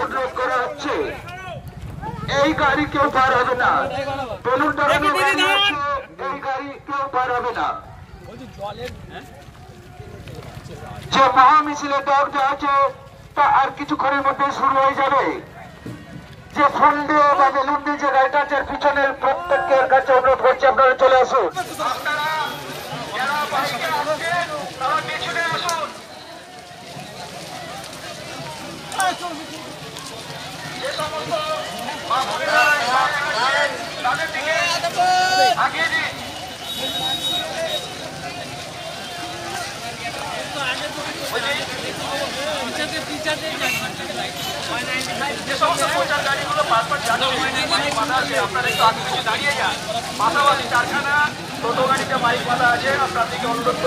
অনুরোধ করা হচ্ছে এই গাড়ি কেউ পার হবে না। বেলুন টানানো এই গাড়ি কেউ পার হবে না। যে মহা মিছিলের ডাক দেওয়া আছে তা আর কিছুক্ষণের মধ্যে শুরু হয়ে যাবে। যে ফুল দিয়ে বা বেলুন দিয়ে যে গাড়িটা আছে পিছনের প্রত্যেকের কাছে অনুরোধ করছি আপনারা চলে আসুন। যে সমস্ত তাদের দিকে আগিয়ে দিন। যে সমস্ত প্রচার গাড়িগুলো বারবার যাচ্ছে বাধা আছে আপনারা একটু আগে পিছিয়ে দাঁড়িয়ে যান। পাশাপাশি কারখানা টোটো গাড়িতে বাইক বাধা আছে আপনাদেরকে অনুরোধ।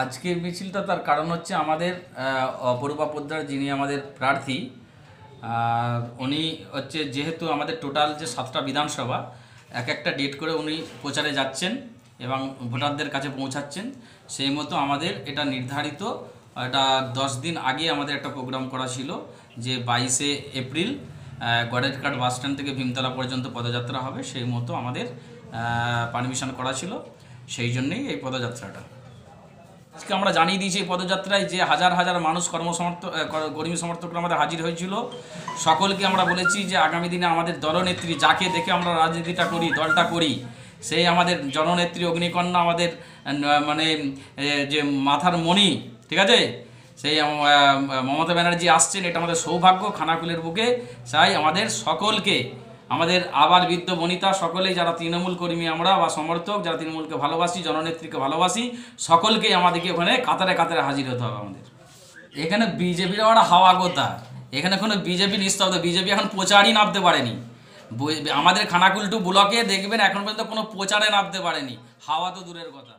আজকের মিছিলটা তার কারণ হচ্ছে আমাদের অপরূপা পোদ্দার যিনি আমাদের প্রার্থী উনি হচ্ছে যেহেতু আমাদের টোটাল যে 7টা বিধানসভা এক একটা ডেট করে উনি প্রচারে যাচ্ছেন এবং ভোটারদের কাছে পৌঁছাচ্ছেন। সেই মতো আমাদের এটা নির্ধারিত এটা 10 দিন আগে আমাদের একটা প্রোগ্রাম করা ছিল যে 22শে এপ্রিল গড়েরঘাট বাস স্ট্যান্ড থেকে ভীমতলা পর্যন্ত পদযাত্রা হবে। সেই মতো আমাদের পারমিশন করা ছিল, সেই জন্যেই এই পদযাত্রাটা। আজকে আমরা জানিয়ে দিয়েছি এই পদযাত্রায় যে হাজার হাজার মানুষ কর্মী সমর্থকরা আমাদের হাজির হয়েছিল। সকলকে আমরা বলেছি যে আগামী দিনে আমাদের দলনেত্রী যাকে দেখে আমরা রাজনীতিটা করি দলটা করি সেই আমাদের জননেত্রী অগ্নিকন্যা আমাদের মানে যে মাথার মণি, ঠিক আছে, সেই মমতা ব্যানার্জি আসছেন। এটা আমাদের সৌভাগ্য খানাকুলের বুকে। চাই আমাদের সকলকে আমাদের আবার বৃদ্ধ বনিতা সকলেই যারা তৃণমূল কর্মী আমরা বা সমর্থক যারা তৃণমূলকে ভালোবাসি জননেত্রীকে ভালোবাসি সকলকেই আমাদেরকে ওখানে কাতারে কাতারে হাজির হতে হবে। আমাদের এখানে বিজেপির একটা হাওয়া গোতা, এখানে কোনো বিজেপি নিস্তব্ধ, বিজেপি এখন প্রচারই নামতে পারেনি। আমাদের খানাকুল টু ব্লকে দেখবেন এখন পর্যন্ত কোনো প্রচারে নামতে পারেনি, হাওয়া তো দূরের কথা।